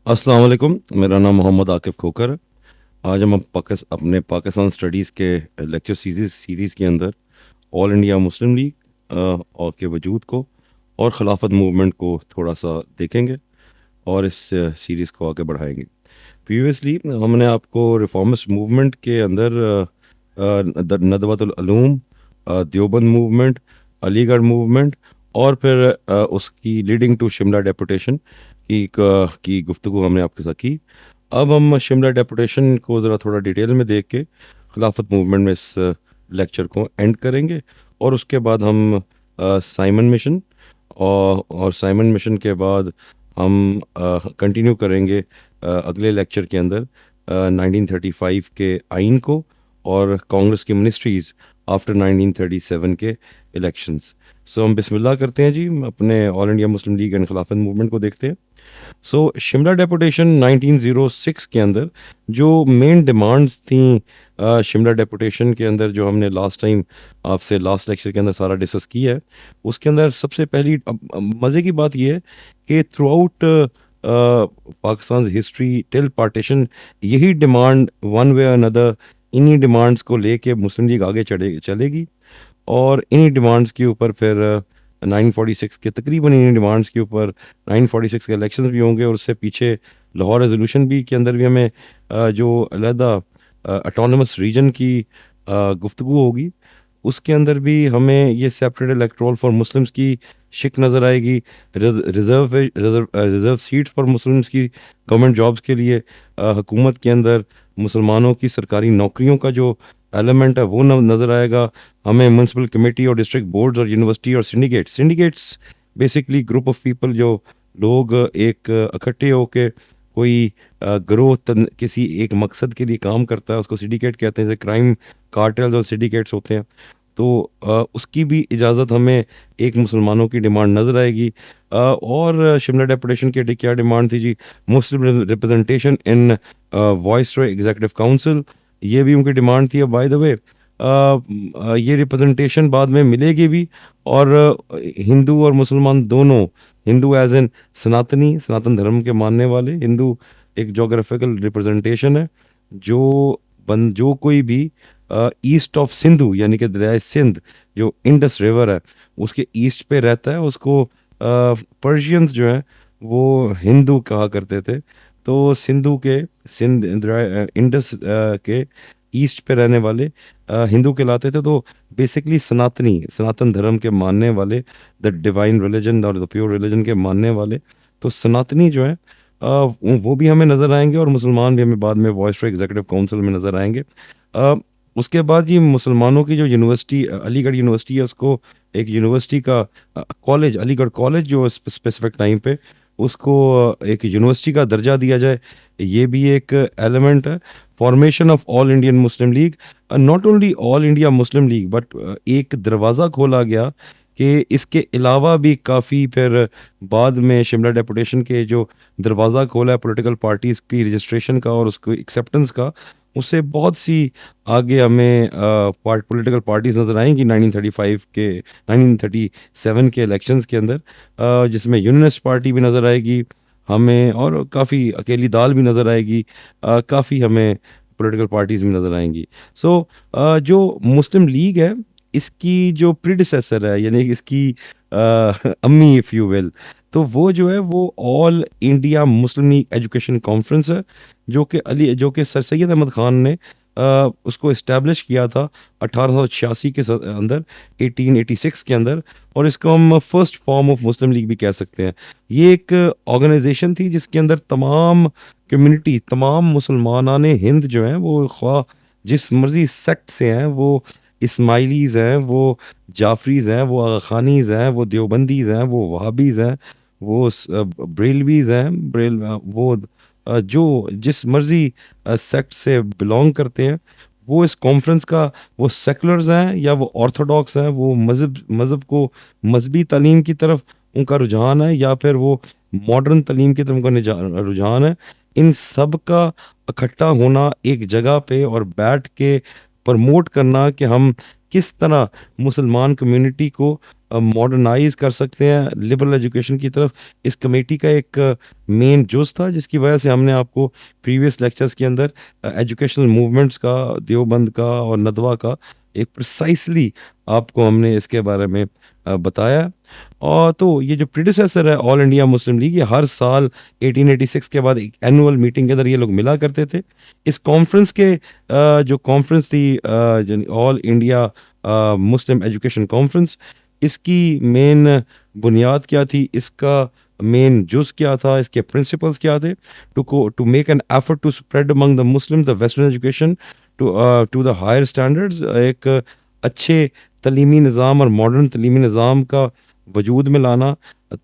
अस्सलाम वालेकुम। मेरा नाम मोहम्मद आकिफ़ खोकर है। आज हम अपने पाकिस्तान स्टडीज़ के लेक्चर सीरीज़ के अंदर ऑल इंडिया मुस्लिम लीग और के वजूद को और खिलाफत मूवमेंट को थोड़ा सा देखेंगे और इस सीरीज़ को आगे बढ़ाएंगे। प्रीवियसली हमने आपको रिफॉर्मिस्ट मूवमेंट के अंदर नदवतुल उलूम, देवबंद मूवमेंट, अलीगढ़ मूवमेंट और फिर उसकी लीडिंग टू शिमला डेपुटेशन की गुफ्तगू हमने आपके साथ की। अब हम शिमला डेपुटेशन को ज़रा थोड़ा डिटेल में देख के खिलाफत मूवमेंट में इस लेक्चर को एंड करेंगे और उसके बाद हम साइमन मिशन और साइमन मिशन के बाद हम कंटिन्यू करेंगे अगले लेक्चर के अंदर 1935 के आइन को और कांग्रेस की मिनिस्ट्रीज़ आफ्टर 1937 के इलेक्शंस। सो हम बिस्मिल्लाह करते हैं जी, अपने all India Muslim league and खिलाफत मूवमेंट को देखते हैं। सो शिमला डेपुटेशन 1906 के अंदर जो मेन डिमांड्स थी शिमला डेपुटेशन के अंदर, जो हमने लास्ट टाइम आपसे लास्ट लेक्चर के अंदर सारा डिस्कस किया है, उसके अंदर सबसे पहली मज़े की बात यह है कि through out Pakistan history till partition यही डिमांड वन वे अनदर, इन्हीं डिमांड्स को लेके मुस्लिम लीग आगे चलेगी और इन्हीं डिमांड्स के ऊपर फिर 946 के तकरीबन इन्हीं डिमांड्स के ऊपर 946 के इलेक्शंस भी होंगे और उससे पीछे लाहौर रेजोल्यूशन भी के अंदर भी हमें जो अलहदा ऑटोनमस रीजन की गुफ्तगू होगी, उसके अंदर भी हमें ये सेपरेट इलेक्टोरल फॉर मुस्लिम्स की शिक नज़र आएगी। रिज़र्व सीट फॉर मुस्लिम्स की गवर्नमेंट जॉब्स के लिए हुकूमत के अंदर मुसलमानों की सरकारी नौकरियों का जो एलिमेंट है वो नज़र आएगा। हमें म्यूनसिपल कमेटी और डिस्ट्रिक्ट बोर्ड्स और यूनिवर्सिटी और syndicates basically group of people, जो लोग एक इकट्ठे होके कोई ग्रोह किसी एक मकसद के लिए काम करता है, उसको सिंडिकेट कहते हैं। जैसे क्राइम कार्टेल्स और सिंडिकेट्स होते हैं, तो उसकी भी इजाज़त हमें एक मुसलमानों की डिमांड नज़र आएगी। और शिमला डेपुटेशन की क्या डिमांड थी ji? Muslim representation in viceroy executive council, ये भी उनकी डिमांड थी। बाय द वे ये रिप्रेजेंटेशन बाद में मिलेगी भी, और हिंदू और मुसलमान दोनों, हिंदू एज इन सनातन धर्म के मानने वाले हिंदू, एक जोग्राफिकल रिप्रेजेंटेशन है। जो कोई भी ईस्ट ऑफ सिंधु यानी कि दरिया सिंध, जो इंडस रिवर है उसके ईस्ट पे रहता है, उसको पर्शियंस जो हैं वो हिंदू कहा करते थे। तो सिंध इंडस के ईस्ट पे रहने वाले हिंदू कहलाते थे। तो बेसिकली सनातन धर्म के मानने वाले, द डिवाइन रिलीजन और द प्योर रिलीजन के मानने वाले, तो सनातनी जो है वो भी हमें नज़र आएंगे और मुसलमान भी हमें बाद में वॉइस एग्जीक्यूटिव काउंसिल में नज़र आएंगे। उसके बाद ये मुसलमानों की जो यूनिवर्सिटी, अलीगढ़ यूनिवर्सिटी है, उसको एक यूनिवर्सिटी का कॉलेज, अलीगढ़ कॉलेज जो स्पेसिफिक टाइम पे उसको एक यूनिवर्सिटी का दर्जा दिया जाए, ये भी एक एलिमेंट है। Formation of all Indian Muslim league, not only all India Muslim league but एक दरवाज़ा खोला गया कि इसके अलावा भी काफ़ी फिर बाद में शिमला डेपुटेशन के जो दरवाज़ा खोला है पॉलिटिकल पार्टीज़ की रजिस्ट्रेशन का और उसको एक्सेप्टेंस का, उससे बहुत सी आगे हमें पॉलिटिकल पार्टीज नज़र आएंगी 1937 के इलेक्शंस के अंदर, जिसमें यूनियनिस्ट पार्टी भी नज़र आएगी हमें, और काफ़ी अकेली दाल भी नज़र आएगी, काफ़ी हमें पॉलिटिकल पार्टीज भी नज़र आएंगी। सो जो मुस्लिम लीग है, इसकी जो प्रीडिसेसर है, यानी इसकी अम्मी इफ़ यू विल, तो वो जो है वो all India Muslim league education conference है, जो कि सर सैयद अहमद ख़ान ने उसको इस्टेब्लिश किया था 1886 के अंदर, 1886 के अंदर, और इसको हम first form of Muslim league भी कह सकते हैं। ये एक ऑर्गेनाइजेशन थी जिसके अंदर तमाम कम्युनिटी, तमाम मुसलमान हिंद जो हैं, वो ख्वाह जिस मर्जी सेक्ट से हैं, वो इस्माइलीज़ हैं, वो जाफरीज़ हैं, वो आगा खानीज़ हैं, वो देवबंदीज़ हैं, वो वहाबीज़ हैं, वो ब्रेलवीज़ हैं, वो जो जिस मर्जी सेक्ट से बिलोंग करते हैं, वो इस कॉन्फ्रेंस का, वो सेकुलर्स हैं या वो ऑर्थोडॉक्स हैं, वो मज़हब को मजहबी तालीम की तरफ उनका रुझान है या फिर वो मॉडर्न तालीम की तरफ उनका रुझान है, इन सब का इकट्ठा होना एक जगह पे और बैठ के प्रमोट करना कि हम किस तरह मुसलमान कम्युनिटी को मॉडर्नाइज कर सकते हैं लिबरल एजुकेशन की तरफ। इस कमेटी का एक मेन जुज़ था, जिसकी वजह से हमने आपको प्रीवियस लेक्चर्स के अंदर एजुकेशनल मूवमेंट्स का, देवबंद का और नदवा का एक प्रिसाइसली आपको हमने इसके बारे में बताया। और तो ये जो प्रीडिसेसर है ऑल इंडिया मुस्लिम लीग, ये हर साल 1886 के बाद एक एनुअल मीटिंग के अंदर ये लोग मिला करते थे। इस कॉन्फ्रेंस के जो कॉन्फ्रेंस थी all India Muslim education conference, इसकी मेन बुनियाद क्या थी, इसका मेन जुज क्या था, इसके प्रिंसिपल्स क्या थे? To make an effort to spread among the Muslims the western education to the higher standards, एक अच्छे तलीमी निज़ाम और मॉडर्न तलीमी निज़ाम का वजूद में लाना,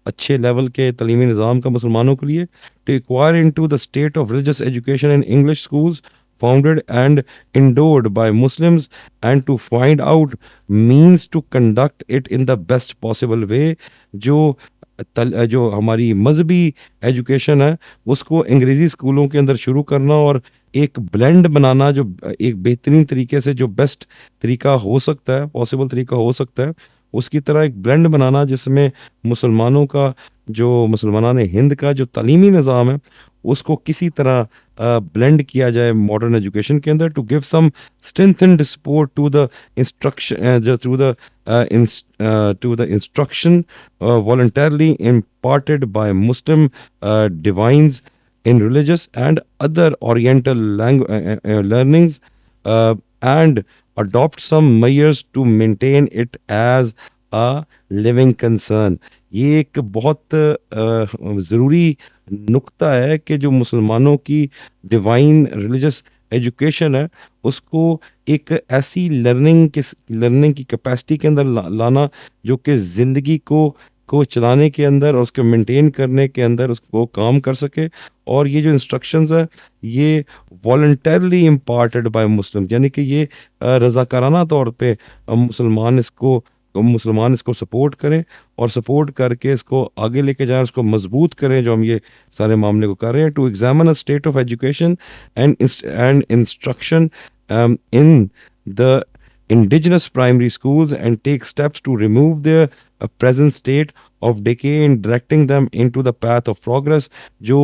अच्छे लेवल के तलीमी निज़ाम का मुसलमानों के लिए। To acquire in to the state of religious education in English schools founded and endowed by Muslims, and to find out means to conduct it in the best possible way। जो हमारी मजहबी education है उसको अंग्रेज़ी स्कूलों के अंदर शुरू करना और एक ब्लेंड बनाना, जो एक बेहतरीन तरीके से, जो बेस्ट तरीका हो सकता है, पॉसिबल तरीका हो सकता है, उसकी तरह एक ब्लेंड बनाना जिसमें मुसलमानों का, जो मुसलमान हिंद का जो तालीमी निज़ाम है उसको किसी तरह ब्लेंड किया जाए मॉडर्न एजुकेशन के अंदर। To give some strengthened support to the instruction to the instruction voluntarily imparted by Muslim divines in religious and other Oriental learnings, and adopt some measures to maintain it as a living concern। ये एक बहुत ज़रूरी नुक्ता है कि जो मुसलमानों की डिवाइन रिलीजियस एजुकेशन है उसको एक ऐसी लर्निंग की कैपेसिटी के अंदर लाना जो कि ज़िंदगी को चलाने के अंदर और उसको मेंटेन करने के अंदर उसको काम कर सके। और ये जो इंस्ट्रक्शंस है ये वॉलंटरली इम्पार्टेड बाय मुस्लिम, यानी कि ये रज़ाकाराना तौर पे मुसलमान इसको सपोर्ट करें और सपोर्ट करके इसको आगे लेके जाएं, उसको मजबूत करें, जो हम ये सारे मामले को कर रहे हैं। To examine a state of education and instruction in the indigenous primary schools and take steps to remove their present state of decay and directing them into the path of progress। जो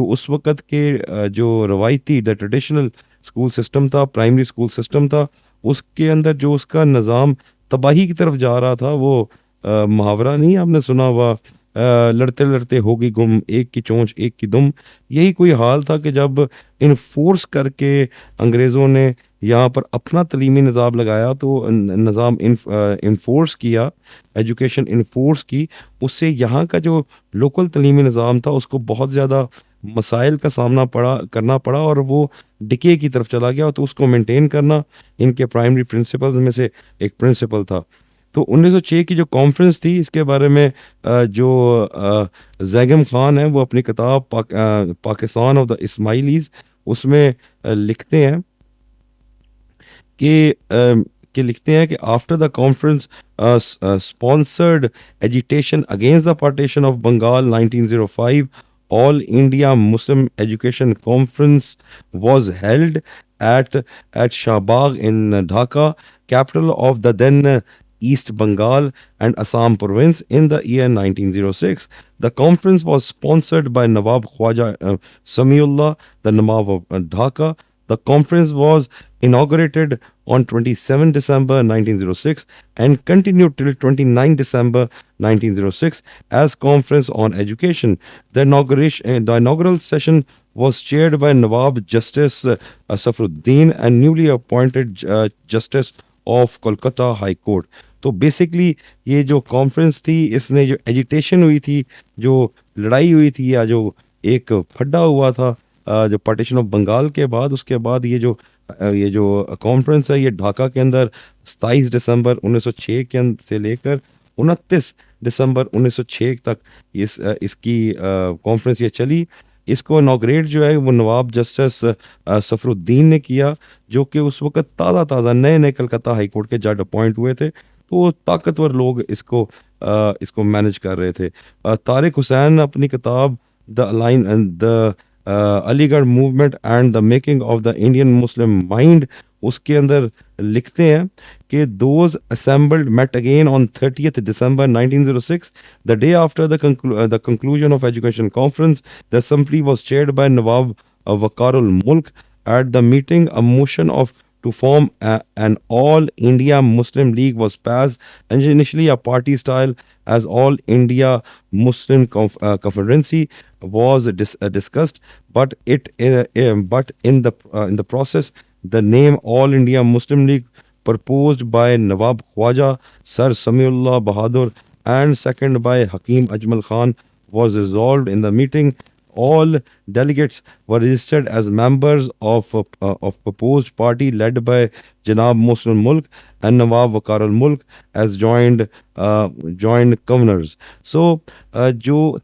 उस वक़्त के जो रवायती the traditional school system था, primary school system था, उसके अंदर जो उसका निज़ाम तबाही की तरफ जा रहा था, वो मुहावरा नहीं आपने सुना हुआ, लड़ते लड़ते होगी गुम, एक की चोंच एक की दुम। यही कोई हाल था कि जब इन्फोर्स करके अंग्रेज़ों ने यहाँ पर अपना तलीमी निज़ाम लगाया, तो निज़ाम इन्फोर्स किया, एजुकेशन इन्फोर्स की, उससे यहाँ का जो लोकल तलीमी निज़ाम था उसको बहुत ज़्यादा मसाइल का सामना करना पड़ा और वो डिके की तरफ चला गया। तो उसको मेंटेन करना इनके प्राइमरी प्रिंसिपल्स में से एक प्रिंसिपल था। तो 1906 की जो कॉन्फ्रेंस थी, इसके बारे में जो जैगम खान है वो अपनी किताब पाकिस्तान ऑफ द इस्माइलीज उसमें लिखते हैं कि after the conference sponsored agitation against the partition of Bengal 1905, all India Muslim education conference was held at Shahbag in Dhaka, capital of the then East Bengal and Assam province, in the year 1906. The conference was sponsored by Nawab Khwaja Samiullah, the Nawab of Dhaka. The conference was inaugurated on 27 December 1906 and continued till 29 December 1906 as Conference on Education. The inaugural session was chaired by Nawab Justice Safruddin and newly appointed Justice of Kolkata high court. तो basically ये जो conference थी, इसने जो agitation हुई थी, जो लड़ाई हुई थी, या जो एक फड्डा हुआ था जो पार्टीशन ऑफ बंगाल के बाद, उसके बाद ये जो कॉन्फ्रेंस है ये ढाका के अंदर 27 दिसंबर 1906 से लेकर 29 दिसंबर 1906 तक इसकी कॉन्फ्रेंस ये चली। इसको इनॉग्रेट जो है वो नवाब जस्टिस सफरुद्दीन ने किया, जो कि उस वक्त ताज़ा नए कलकत्ता हाई कोर्ट के जज अपॉइंट हुए थे। तो ताकतवर लोग इसको मैनेज कर रहे थे। तारिक हुसैन अपनी किताब the Aligarh movement and the making of the Indian Muslim mind, उसके अंदर लिखते हैं कि those assembled met again on 30th December 1906, the day after the conclusion of education conference. The assembly was chaired by Nawab Waqarul Mulk. At the meeting, a motion of to form an all India Muslim League was passed, and initially a party style as All India Muslim Confederacy was discussed, but in the process, the name All India Muslim League, proposed by Nawab Khwaja Sir Samiullah Bahadur and seconded by Hakim Ajmal Khan, was resolved in the meeting. All delegates were registered as members of proposed party led by Janab Muslim Mulk and Nawab Waqar al Mulk as joint governors. So जो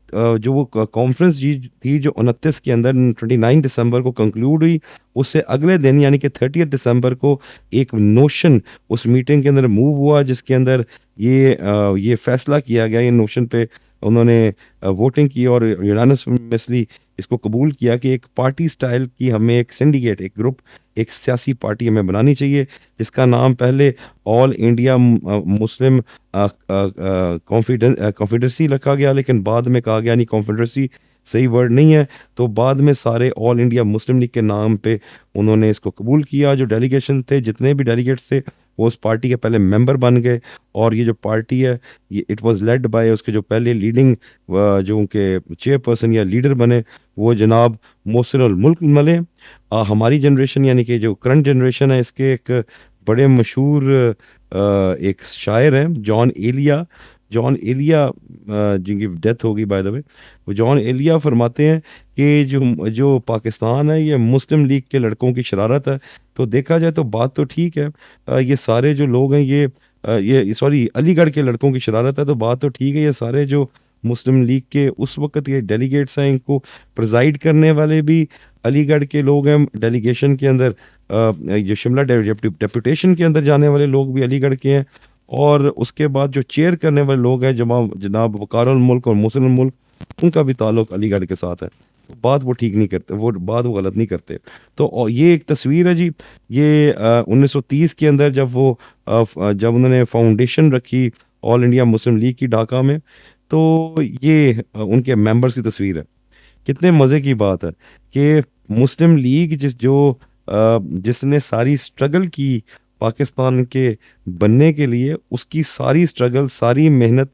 वो conference जी थी जो 29 के अंदर 29 दिसंबर को conclude हुई, उससे अगले दिन यानी कि 30 दिसंबर को एक नोशन उस मीटिंग के अंदर मूव हुआ, जिसके अंदर ये फैसला किया गया, ये नोशन पे उन्होंने वोटिंग की और यूनानिमसली इसको कबूल किया कि एक पार्टी स्टाइल की हमें एक सिंडिकेट, एक ग्रुप, एक सियासी पार्टी हमें बनानी चाहिए, जिसका नाम पहले ऑल इंडिया मुस्लिम कॉन्फेडरेसी रखा गया, लेकिन बाद में कहा गया नहीं, कॉन्फेडरेसी सही वर्ड नहीं है, तो बाद में सारे ऑल इंडिया मुस्लिम लीग के नाम पे उन्होंने इसको कबूल किया। जो डेलीगेशन थे, जितने भी डेलीगेट्स थे, वो उस पार्टी के पहले मेंबर बन गए, और ये जो पार्टी है ये इट वाज लेड बाय, उसके जो पहले लीडिंग जो उनके चेयरपर्सन या लीडर बने वो जनाब मोहसिन उल मुल्क मले। हमारी जनरेशन यानी कि जो करंट जनरेशन है, इसके एक बड़े मशहूर एक शायर हैं जॉन एलिया जिनकी डेथ होगी बाय द वे। वो जॉन एलिया फरमाते हैं कि जो पाकिस्तान है ये मुस्लिम लीग के लड़कों की शरारत है। तो देखा जाए तो बात तो ठीक है, ये सारे जो लोग हैं ये सॉरी अलीगढ़ के लड़कों की शरारत है, तो बात तो ठीक है, ये सारे जो मुस्लिम लीग के उस वक्त के डेलीगेट्स हैं, इनको प्रिजाइड करने वाले भी अलीगढ़ के लोग हैं डेलीगेशन के अंदर, जो शिमला डेपुटेशन के अंदर जाने वाले लोग भी अलीगढ़ के हैं, और उसके बाद जो चेयर करने वाले लोग हैं जनाब वकार उल मुल्क और मोहसिन उल मुल्क, उनका भी ताल्लुक अलीगढ़ के साथ है। बात वो ठीक नहीं करते, वो बात वो गलत नहीं करते। तो ये एक तस्वीर है जी, ये 1930 के अंदर जब उन्होंने फाउंडेशन रखी ऑल इंडिया मुस्लिम लीग की ढाका में, तो ये उनके मेंबर्स की तस्वीर है। कितने मज़े की बात है कि मुस्लिम लीग जिसने सारी स्ट्रगल की पाकिस्तान के बनने के लिए, उसकी सारी स्ट्रगल, सारी मेहनत,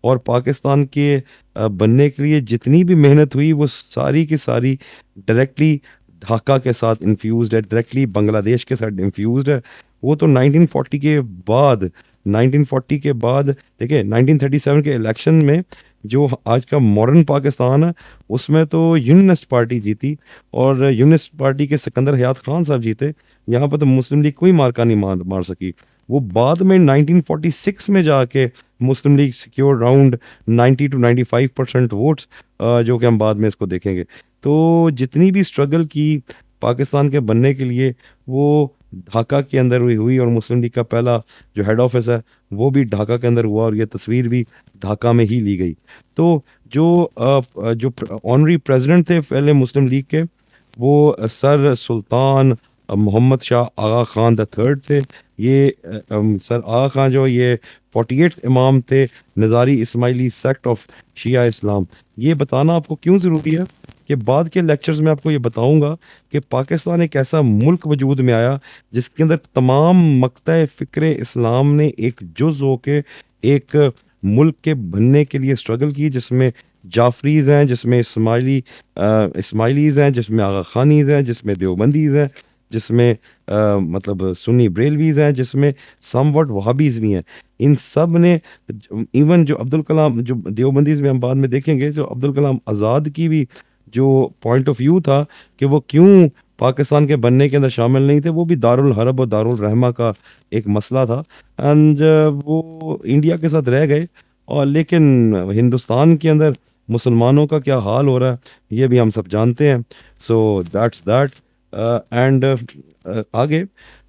और पाकिस्तान के बनने के लिए जितनी भी मेहनत हुई वो सारी की सारी डायरेक्टली ढाका के साथ इन्फ्यूज़्ड है, डायरेक्टली बांग्लादेश के साथ इन्फ्यूज़्ड है। वो तो 1940 के बाद देखिए 1937 के इलेक्शन में जो आज का मॉडर्न पाकिस्तान है, उसमें तो यूनिस्ट पार्टी जीती, और यूनिस्ट पार्टी के सिकंदर हयात खान साहब जीते। यहाँ पर तो मुस्लिम लीग कोई मार्का नहीं मार सकी। वो बाद में 1946 में जाके Muslim League secure around 90 to 95% votes, जो कि हम बाद में इसको देखेंगे। तो जितनी भी स्ट्रगल की पाकिस्तान के बनने के लिए, वो ढाका के अंदर हुई, और मुस्लिम लीग का पहला जो हेड ऑफिस है वो भी ढाका के अंदर हुआ, और ये तस्वीर भी ढाका में ही ली गई। तो जो ऑनरी प्रेसिडेंट थे पहले मुस्लिम लीग के, वो sir Sultan Mohammed Shah Aga Khan the third थे। ये सर आगा खान जो ये 48 इमाम थे नज़ारी इस्माइली सेक्ट ऑफ शिया इस्लाम। ये बताना आपको क्यों ज़रूरी है कि बाद के लेक्चर्स में आपको ये बताऊंगा कि पाकिस्तान एक ऐसा मुल्क वजूद में आया जिसके अंदर तमाम मक्ता फ़िक्र इस्लाम ने एक जुज़ होके एक मुल्क के बनने के लिए स्ट्रगल की, जिसमें जाफरीज़ हैं, जिसमें इस्माइलीज़ हैं, जिसमें आगा खानीज़ हैं, जिसमें देवबंदीज़ हैं, जिसमें मतलब सुन्नी ब्रेलवीज़ हैं, जिसमें समवट वहाबीज़ भी हैं। इन सब ने इवन जो अब्दुल कलाम, जो देवबंदीज़ में हम बाद में देखेंगे, जो अब्दुल कलाम आज़ाद की भी जो पॉइंट ऑफ व्यू था कि वो क्यों पाकिस्तान के बनने के अंदर शामिल नहीं थे, वो भी दारुल हरब और दारुल रहमा का एक मसला था, एंड वो इंडिया के साथ रह गए। और लेकिन हिंदुस्तान के अंदर मुसलमानों का क्या हाल हो रहा है ये भी हम सब जानते हैं। सो दैट्स दैट एंड आगे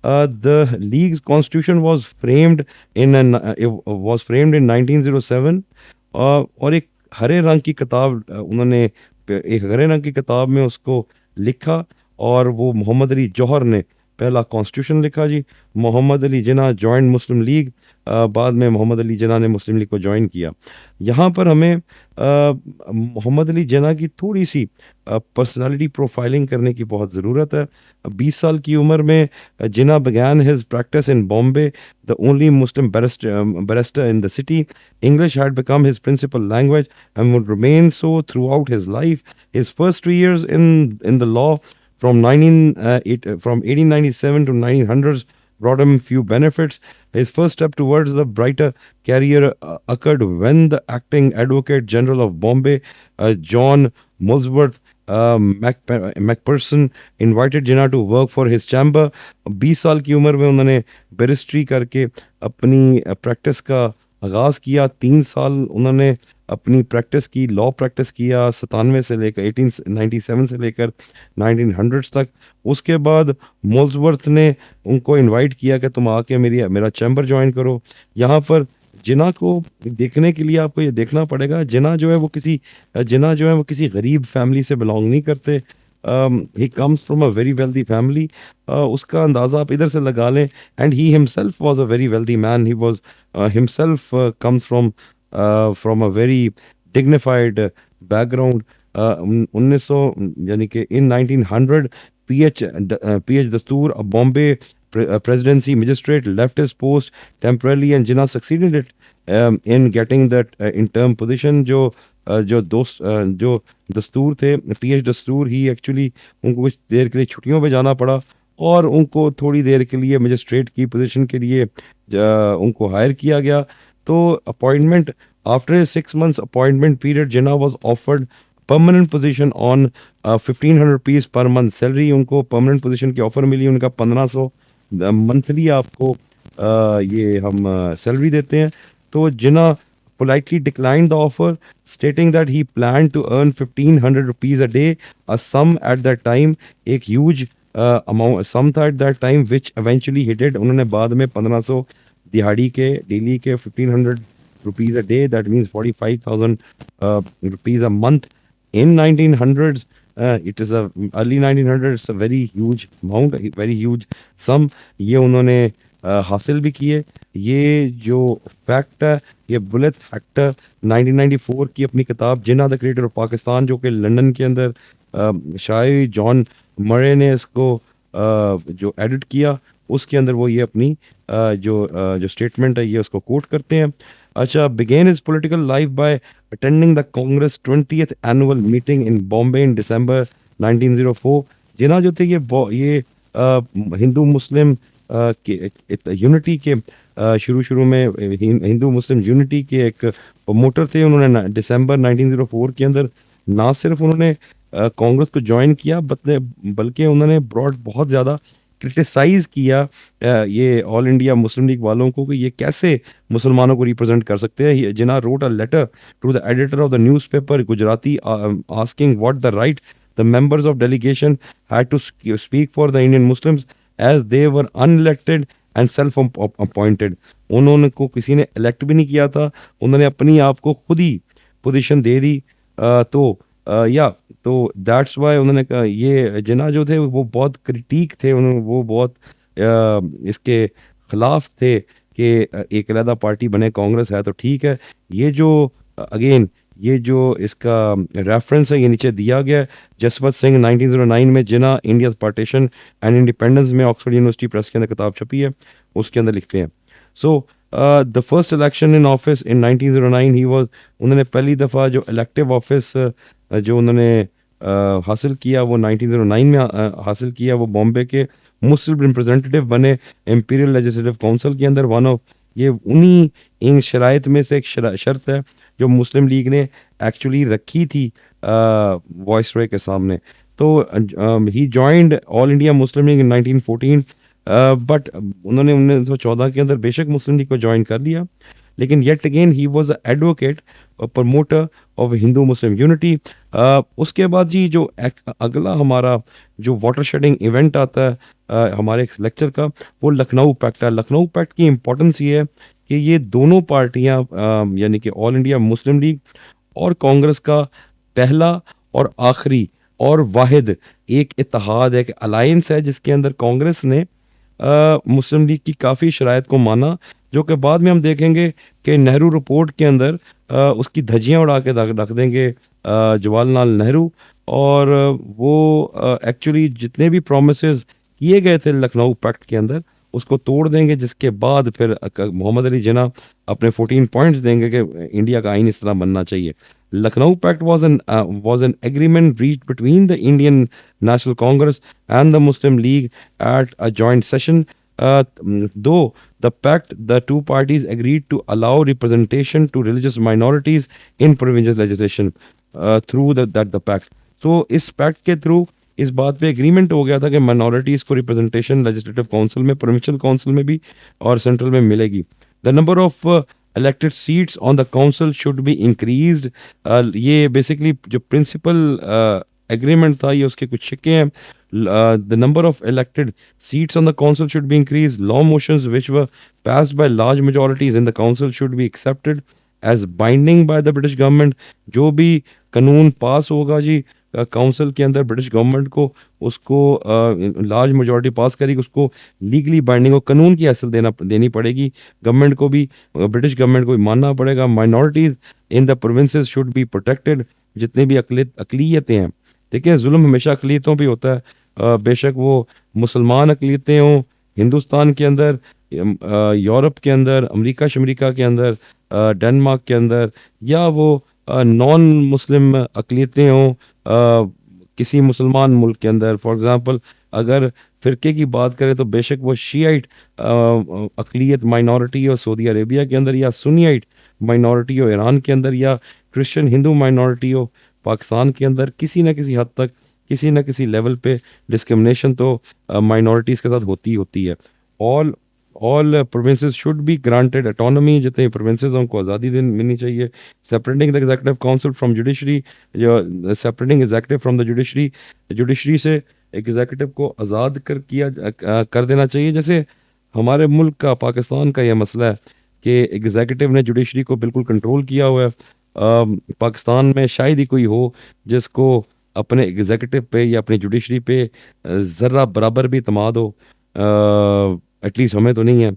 the leagues constitution was framed in 1907, और एक हरे रंग की किताब उन्होंने एक हरे रंग की किताब में उसको लिखा, और वो मोहम्मद अली जौहर ने पहला कॉन्स्टिट्यूशन लिखा जी। मोहम्मद अली जिन्ना जॉइंट मुस्लिम लीग, बाद में मोहम्मद अली जिन्ना ने मुस्लिम लीग को ज्वाइन किया। यहाँ पर हमें मोहम्मद अली जिन्ना की थोड़ी सी पर्सनालिटी प्रोफाइलिंग करने की बहुत ज़रूरत है। 20 साल की उम्र में जिन्ना began his practice in Bombay, the only Muslim barrister in the city. English had become his principal language and would remain so throughout his life. His first 3 years in the law from 1897 to 1900s brought him few benefits. His first step towards the brighter career occurred when the acting Advocate General of Bombay, John Molesworth Macpherson, invited Jinnah to work for his chamber. 20 साल की उम्र में उन्होंने बैरिस्ट्री करके अपनी practice का आगाज़ किया। 3 साल उन्होंने अपनी प्रैक्टिस की, लॉ प्रैक्टिस किया, 97 से लेकर 1897 से लेकर 1900 तक। उसके बाद मोल्सवर्थ ने उनको इनवाइट किया कि तुम आके मेरा चैम्बर ज्वाइन करो। यहाँ पर जिन्ना को देखने के लिए आपको ये देखना पड़ेगा, जिन्ना जो है वो किसी गरीब फैमिली से बिलोंग नहीं करते। He comes from a very wealthy family. उसका अंदाज़ा आप इधर से लगा लें। And he himself was a very wealthy man. He was himself comes from a very dignified background. 1900 यानी कि इन 1900 पीएच दस्तूर Bombay presidency magistrate left his post temporarily, and Jinnah succeeded it in getting that interim position. जो दस्तूर थे, pH दस्तूर, ही actually उनको कुछ देर के लिए छुट्टियों पे जाना पड़ा, और उनको थोड़ी देर के लिए मजिस्ट्रेट की पोजीशन के लिए उनको हायर किया गया। तो appointment after 6 months appointment period, Jinnah was offered permanent position on 1500 rupees per month salary. उनको परमानेंट पोजीशन की ऑफर मिली। उनका 1500 मंथली आपको ये हम सैलरी देते हैं। तो जिन्ना politely declined the offer, stating that he planned to earn 1500 rupees a day, a sum at that time, एक huge amount sum था at that time, which eventually he did. उन्होंने बाद में 1500 दिहाड़ी के, डेली के 1500 rupees a day, that means 45,000 rupees a month in 1900s. It is a early 1900s, it's a very huge amount, a very huge sum. ये उन्होंने हासिल भी किए। ये जो फैक्ट है, ये बुलेट फैक्टर 1994 की अपनी किताब जिन्ना द क्रिएटर ऑफ पाकिस्तान, जो कि लंदन के अंदर शायरी जॉन मरे ने इसको जो एडिट किया, उसके अंदर वो ये अपनी जो स्टेटमेंट है ये उसको कोट करते हैं। अच्छा, began his political life by attending the Congress 20th annual meeting in Bombay in December 1904. जिन्ना जो थे ये हिंदू मुस्लिम के यूनिटी के शुरू में हिंदू मुस्लिम यूनिटी के एक प्रमोटर थे। उन्होंने दिसंबर 1904 के अंदर ना सिर्फ उन्होंने कांग्रेस को ज्वाइन किया, बल्कि उन्होंने बहुत ज़्यादा क्रिटिसाइज़ किया ये ऑल इंडिया मुस्लिम लीग वालों को कि ये कैसे मुसलमानों को रिप्रेजेंट कर सकते हैं। Jinnah wrote a letter to the editor of the newspaper Gujarati asking what the right the members of delegation had to speak for the Indian Muslims as they were unelected and self appointed. उन्होंने को किसी ने elect भी नहीं किया था, उन्होंने अपनी आप को खुद ही पोजीशन दे दी। तो दैट्स वाई उन्होंने कहा, ये जिन्ना जो थे वो बहुत क्रिटिक थे, उन्होंने वो बहुत इसके खिलाफ थे कि एक अलग पार्टी बने, कांग्रेस है तो ठीक है। ये जो अगेन ये जो इसका रेफरेंस है ये नीचे दिया गया है। जसवंत सिंह 1909 में जिन्ना इंडिया पार्टीशन एंड इंडिपेंडेंस में ऑक्सफोर्ड यूनिवर्सिटी प्रेस के अंदर किताब छपी है, उसके अंदर लिखते हैं। So the first election in office in 1909 he was, उन्होंने पहली दफ़ा जो इलेक्टिव ऑफिस जो उन्होंने हासिल किया वो 1909 में हासिल किया। वो बॉम्बे के मुस्लिम रिप्रेजेंटेटिव बने इंपीरियल लेजिस्लेटिव काउंसिल के अंदर। वन ऑफ ये उन्हीं इन शराइत में से एक शर्त है जो मुस्लिम लीग ने एक्चुअली रखी थी वॉइसरॉय के सामने। तो he joined All India Muslim League in 1914, but उन्होंने 1914 के अंदर बेशक मुस्लिम लीग को ज्वाइन कर लिया, लेकिन yet again he was a advocate promoter of Hindu Muslim unity. उसके बाद जी जो अगला हमारा जो वाटर शेडिंग इवेंट आता है हमारे लेक्चर का, वो लखनऊ पैक्ट है। लखनऊ पैक्ट की इम्पोर्टेंस ये है कि ये दोनों पार्टियां यानी कि ऑल इंडिया मुस्लिम लीग और कांग्रेस का पहला और आखिरी और वाहिद एक इत्तेहाद है, एक अलायंस है जिसके अंदर कांग्रेस ने मुस्लिम लीग की काफ़ी शराइत को माना, जो कि बाद में हम देखेंगे कि नेहरू रिपोर्ट के अंदर उसकी धज्जियां उड़ा के रख रख देंगे जवाहरलाल नेहरू। और वो एक्चुअली जितने भी प्रोमिसेस किए गए थे लखनऊ पैक्ट के अंदर उसको तोड़ देंगे, जिसके बाद फिर मोहम्मद अली जिन्ना अपने 14 पॉइंट्स देंगे कि इंडिया का आइन इस तरह बनना चाहिए। Lucknow Pact was an agreement reached between the Indian National Congress and the Muslim League at a joint session. Though the pact, the two parties agreed to allow representation to religious minorities in provincial legislation through the pact. So इस pact के through इस बात पे agreement हो गया था कि minorities को रिप्रेजेंटेशन लेजिस्लेटिव काउंसिल में, प्रोविंशियल काउंसिल में भी और सेंट्रल में मिलेगी। The number of elected seats on the council should be increased. ये बेसिकली जो प्रिंसिपल एग्रीमेंट था, ये उसके कुछ शिक्के हैं। The number of elected seats on the council should be increase. Law motions which were passed by large majorities in the council should be accepted as binding by the British government। जो भी कानून पास होगा जी council के अंदर, British government को उसको large majority पास करेगी, उसको लीगली बाइंडिंग और कानून की हैसियत देनी पड़ेगी गवर्नमेंट को भी, ब्रिटिश गवर्नमेंट को भी मानना पड़ेगा। Minorities in the provinces should be protected. जितने भी अकलीतें हैं, देखिए जुल्म हमेशा अकलीतों पे होता है, बेशक वो मुसलमान अकलीतें हों हिंदुस्तान के अंदर, यूरोप के अंदर, अमेरिका के अंदर, डेनमार्क के अंदर, या वो नॉन मुस्लिम अकलीतें हों किसी मुसलमान मुल्क के अंदर। फॉर एग्ज़ाम्पल अगर फ़िरके की बात करें तो बेशक वो शियाइट अकलीत माइनॉरिटी हो सऊदी अरेबिया के अंदर, या सुन्नियाइट माइनॉरिटी हो ईरान के अंदर, या क्रिश्चियन हिंदू माइनॉरिटी हो पाकिस्तान के अंदर, किसी न किसी हद तक किसी न किसी लेवल पे डिस्क्रिमिनेशन तो माइनॉरिटीज़ के साथ होती है। All provinces should be granted autonomy. जितने प्रोविंसेस हैं उनको आज़ादी मिलनी चाहिए। Separating the executive council from judiciary, separating executive from the judiciary, judiciary से एग्जीक्यूटिव को आज़ाद कर देना चाहिए। जैसे हमारे मुल्क का, पाकिस्तान का यह मसला है कि एग्जीक्यूटिव ने जुडिशरी को बिल्कुल कंट्रोल किया हुआ है। पाकिस्तान में शायद ही कोई हो जिसको अपने एग्जीक्यूटिव पे या अपनी जुडिशरी पे ज़र्रा बराबर भी इतमाद हो। एटलीस्ट हमें तो नहीं है,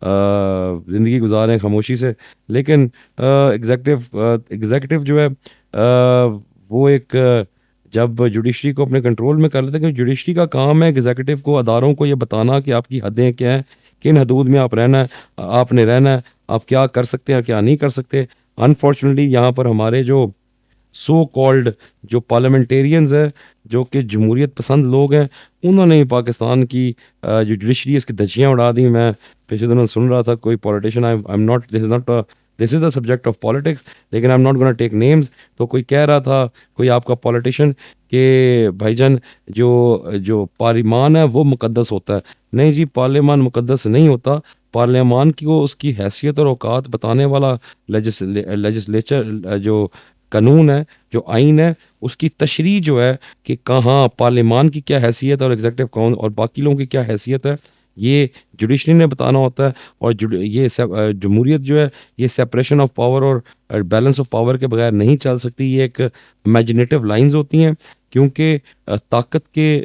ज़िंदगी गुजारें खामोशी से। लेकिन एग्जीक्यूटिव जो है वो एक जब जुडिशरी को अपने कंट्रोल में कर लेते हैं, क्योंकि जुडिशरी का काम है एग्जीक्यूटिव को, अदारों को ये बताना कि आपकी हदें क्या हैं, किन हदूद में आप रहना है, आपने रहना है, आप क्या कर सकते हैं क्या नहीं कर सकते। अनफॉर्चुनेटली यहाँ पर हमारे जो सो कॉल्ड जो पार्लियामेंटेरियंस हैं, जो कि जमहूरियत पसंद लोग हैं, उन्होंने ही पाकिस्तान की जो जुडिशरी इसकी धज्जियाँ उड़ा दी। मैं पिछले दिनों सुन रहा था कोई politician, I am not this is a subject of politics, लेकिन I am not gonna take names. तो कोई कह रहा था, कोई आपका पॉलिटिशियन, कि भाईजान जो जो पार्लियामान है वो मुकद्दस होता है। नहीं जी, पार्लियामान मुकद्दस नहीं होता। पार्लियामान की को उसकी हैसियत और औकात बताने वाला लेजिस्लेचर जो कानून है, जो आइन है, उसकी तशरीह जो है कि कहाँ पार्लियामान की क्या हैसियत और एग्जीक्यूटिव कौन और बाकी लोगों की क्या हैसियत है, ये जुडिशरी ने बताना होता है। और ये जमहूरियत जो है, ये सेपरेशन ऑफ पावर और बैलेंस ऑफ पावर के बगैर नहीं चल सकती। ये एक इमेजिनेटिव लाइंस होती हैं, क्योंकि ताकत के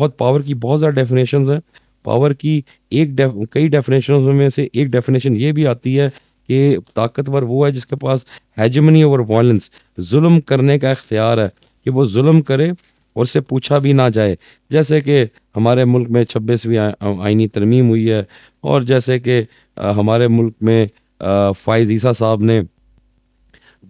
पावर की बहुत ज़्यादा डेफिनेशंस हैं। पावर की कई डेफिनेशंस में से एक डेफिनेशन ये भी आती है कि ताकतवर वो है जिसके पास हेजेमनी ओवर वायलेंस, जुल्म करने का इख्तियार है, कि वो जुल्म करे और उससे पूछा भी ना जाए। जैसे कि हमारे मुल्क में 26वीं आइनी तरमीम हुई है, और जैसे कि हमारे मुल्क में फ़ाइज़ ईसा साहब ने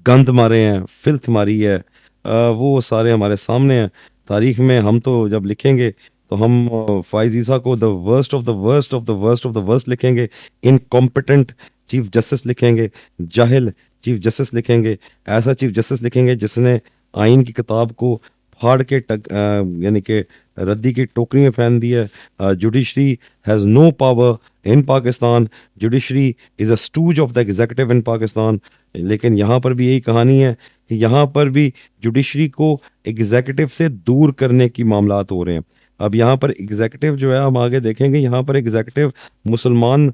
गंद मारे हैं, फिल्थ मारी है, वो सारे हमारे सामने हैं तारीख में। हम तो जब लिखेंगे तो हम फ़ाइज़ ईसा को the worst of the worst of the worst of the worst लिखेंगे, इनकॉम्पिटेंट चीफ जस्टिस लिखेंगे, जाहिल चीफ जस्टिस लिखेंगे, ऐसा चीफ जस्टिस लिखेंगे जिसने आइन की किताब को फाड़ के यानी कि रद्दी की टोकरी में फेंक दिया। Judiciary has no power in Pakistan, judiciary is a stooge of the executive in Pakistan. लेकिन यहाँ पर भी यही कहानी है कि यहाँ पर भी जुडिशरी को एग्जीक्यूटिव से दूर करने की मामलात हो रहे हैं। अब यहाँ पर एग्जीक्यूटिव जो है, हम आगे देखेंगे, यहाँ पर एग्जीक्यूटिव मुसलमान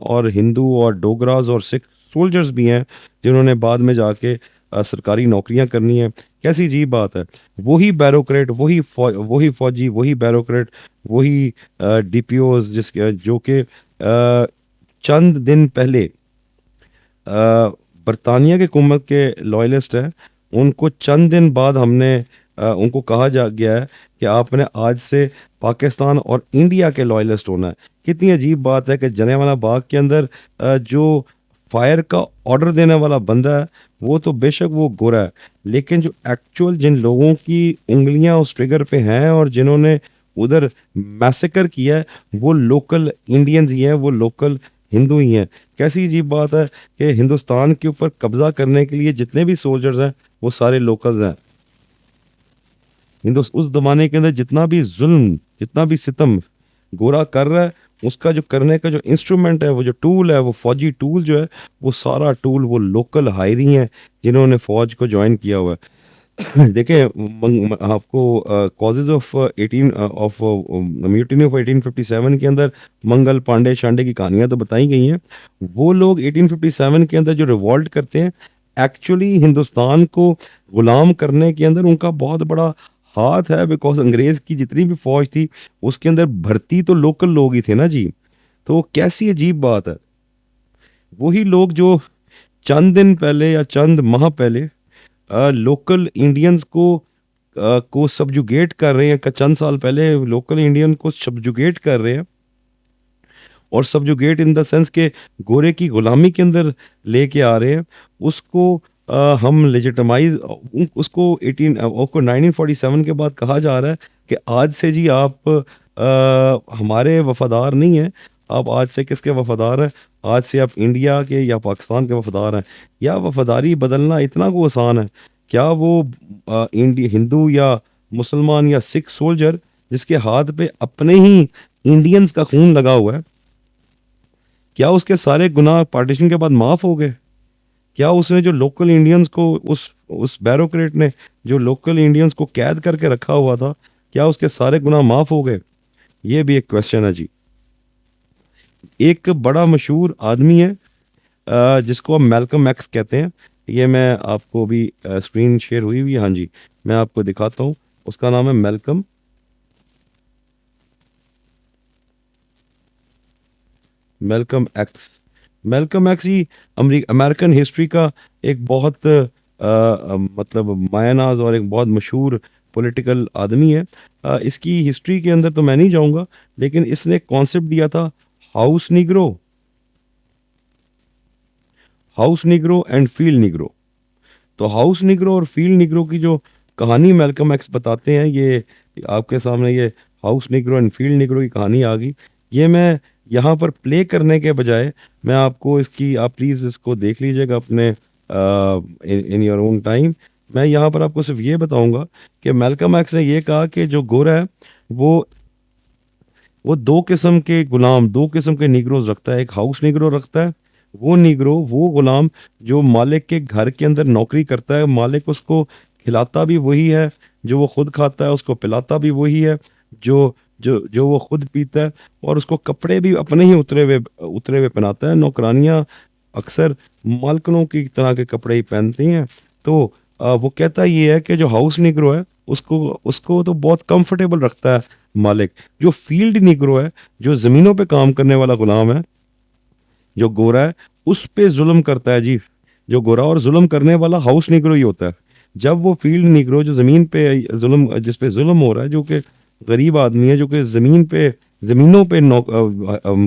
और हिंदू और डोगराज और सिख सोल्जर्स भी हैं, जिन्होंने बाद में जाके सरकारी नौकरियां करनी है। कैसी अजीब बात है। वही बैरोक्रेट, वही फौजी, वही बैरोक्रेट, वही डीपीओज जिसके जो कि चंद दिन पहले बरतानिया की हुकूमत के लॉयलिस्ट हैं, उनको चंद दिन बाद हमने उनको कहा जा गया है कि आपने आज से पाकिस्तान और इंडिया के लॉयलिस्ट होना है। कितनी अजीब बात है कि जलियांवाला बाग के अंदर जो फायर का ऑर्डर देने वाला बंदा है वो तो बेशक वो गोरा है, लेकिन जो एक्चुअल जिन लोगों की उंगलियां उस ट्रिगर पे हैं और जिन्होंने उधर मैसेकर किया है वो लोकल इंडियंस ही हैं, वो लोकल हिंदू ही हैं। कैसी अजीब बात है कि हिंदुस्तान के ऊपर कब्जा करने के लिए जितने भी सोल्जर्स हैं वो सारे लोकल्स हैं। उस जमाने के अंदर जितना भी जुल्म, जितना भी सितम गोरा कर रहा है, उसका जो करने का जो इंस्ट्रूमेंट है, वो जो टूल है, वो फौजी टूल जो है, वो सारा टूल वो लोकल हायरी हैं जिन्होंने फौज को ज्वाइन किया हुआ है। देखिए आपको causes of 18 of mutiny of 1857 के अंदर मंगल पांडे शांडे की कहानियां तो बताई गई हैं। वो लोग 1857 के अंदर जो रिवॉल्ट करते हैं, एक्चुअली हिंदुस्तान को गुलाम करने के अंदर उनका बहुत बड़ा हाथ है, बिकॉज अंग्रेज की जितनी भी फौज थी उसके अंदर भर्ती तो लोकल लोग ही थे ना जी। तो कैसी अजीब बात है। वही लोग जो चंद दिन पहले या चंद माह पहले लोकल इंडियंस को सब्जुगेट कर रहे हैं, चंद साल पहले लोकल इंडियन को सब्जुगेट कर रहे हैं, और सब्जुगेट इन द सेंस के गोरे की गुलामी के अंदर लेके आ रहे हैं। उसको हम लेजिटमाइज उसको 1947 के बाद कहा जा रहा है कि आज से जी आप हमारे वफादार नहीं हैं, आप आज से किसके वफादार हैं, आज से आप इंडिया के या पाकिस्तान के वफादार हैं। या वफादारी बदलना इतना को आसान है? क्या वो इंडिया हिंदू या मुसलमान या सिख सोल्जर जिसके हाथ पे अपने ही इंडियंस का खून लगा हुआ है, क्या उसके सारे गुनाह पार्टीशन के बाद माफ हो गए? क्या उसने जो लोकल इंडियंस को उस बैरोक्रेट ने जो लोकल इंडियंस को कैद करके रखा हुआ था, क्या उसके सारे गुनाह माफ हो गए? ये भी एक क्वेश्चन है जी। एक बड़ा मशहूर आदमी है जिसको हम मैल्कम एक्स कहते हैं। ये मैं आपको भी स्क्रीन शेयर हुई हुई है, हाँ जी, मैं आपको दिखाता हूँ। उसका नाम है मैल्कम एक्स। मैल्कम एक्स ही अमेरिकन हिस्ट्री का एक बहुत मतलब मायनाज और एक बहुत मशहूर पॉलिटिकल आदमी है। इसकी हिस्ट्री के अंदर तो मैं नहीं जाऊंगा, लेकिन इसने कॉन्सेप्ट दिया था house Negro, house Negro and field Negro. तो हाउस निग्रो और फील्ड निग्रो की जो कहानी मैल्कम एक्स बताते हैं, ये आपके सामने ये house Negro and field Negro की कहानी आ गई। ये मैं यहाँ पर प्ले करने के बजाय मैं आपको इसकी, आप प्लीज़ इसको देख लीजिएगा अपने इन योर ओन टाइम। मैं यहाँ पर आपको सिर्फ ये बताऊंगा कि मैल्कम एक्स ने ये कहा कि जो गोरा है वो दो किस्म के गुलाम, दो किस्म के निग्रोज रखता है। एक हाउस निग्रो रखता है, वो निग्रो, वो गुलाम जो मालिक के घर के अंदर नौकरी करता है, मालिक उसको खिलाता भी वही है, जो वो खुद खाता है उसको पिलाता भी वही है, जो जो जो वो खुद पीता है, और उसको कपड़े भी अपने ही उतरे हुए पहनाता है। नौकरानियां अक्सर मालकनों की तरह के कपड़े ही पहनती हैं। तो वो कहता ये है कि जो हाउस निग्रो है उसको उसको तो बहुत कंफर्टेबल रखता है मालिक। जो फील्ड निग्रो है, जो ज़मीनों पे काम करने वाला गुलाम है, जो गोरा है, उस पे जुल्म करता है जी। जो गोरा और जुल्म करने वाला हाउस निग्रो ही होता है। जब वो फील्ड निग्रो जो ज़मीन पे जुल्म, जिस पे जुल्म हो रहा है, जो कि गरीब आदमी है, जो कि ज़मीनों पे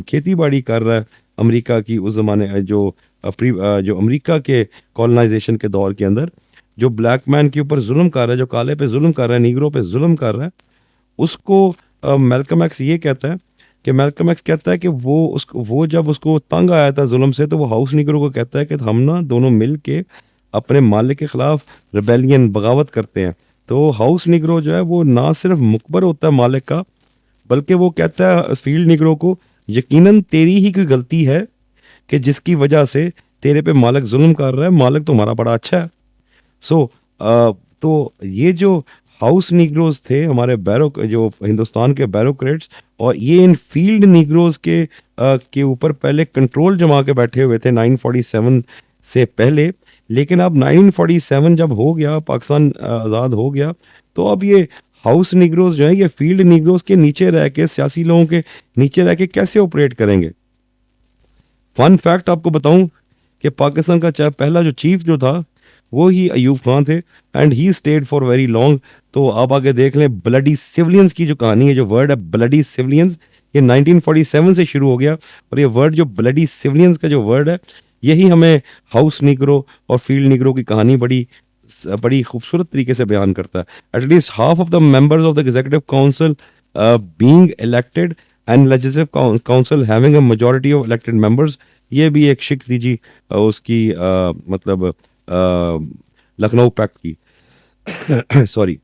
खेती बाड़ी कर रहा है, अमेरिका की उस ज़माने जो अमेरिका के कॉलोनाइजेशन के दौर के अंदर जो ब्लैक मैन के ऊपर जुल्म कर रहा है, जो काले पे जुल्म कर रहा है, निग्रो पे जुल्म कर रहा है, उसको मैल्कम एक्स ये कहता है कि मैल्कम एक्स कहता है कि वो जब उसको तंग आया था जुल्म से, तो वो हाउस निग्रो को कहता है कि हम ना दोनों मिल के अपने मालिक के खिलाफ रिबेलियन, बगावत करते हैं। तो हाउस निग्रो जो है वो ना सिर्फ मुखबर होता है मालिक का, बल्कि वो कहता है फील्ड निग्रो को, यकीनन तेरी ही कोई गलती है कि जिसकी वजह से तेरे पे मालिक जुल्म कर रहा है, मालिक तुम्हारा बड़ा अच्छा है। सो तो ये जो हाउस निग्रोज थे हमारे जो हिंदुस्तान के बैरोक्रेट्स, और ये इन फील्ड निग्रोज के ऊपर पहले कंट्रोल जमा के बैठे हुए थे 947 से पहले। लेकिन अब 1947 जब हो गया, पाकिस्तान आज़ाद हो गया, तो अब ये हाउस निग्रोज जो है, ये फील्ड निग्रोज के नीचे रह के, सियासी लोगों के नीचे रह के कैसे ऑपरेट करेंगे? फन फैक्ट आपको बताऊं कि पाकिस्तान का पहला जो चीफ जो था वो ही अयूब खान थे, and he stayed for very long. तो आप आगे देख लें, ब्लडी सिविलियंस की जो कहानी है, जो वर्ड है ब्लडी सिविलियंस, ये 1947 से शुरू हो गया। और ये वर्ड जो ब्लडी सिविलियंस का जो वर्ड है, यही हमें हाउस निग्रो और फील्ड निग्रो की कहानी बड़ी खूबसूरत तरीके से बयान करता है। At least half of the members of the executive council being elected and legislative council having a majority of elected members, ये भी एक शिक थी जी उसकी, मतलब लखनऊ पैक्ट की सॉरी,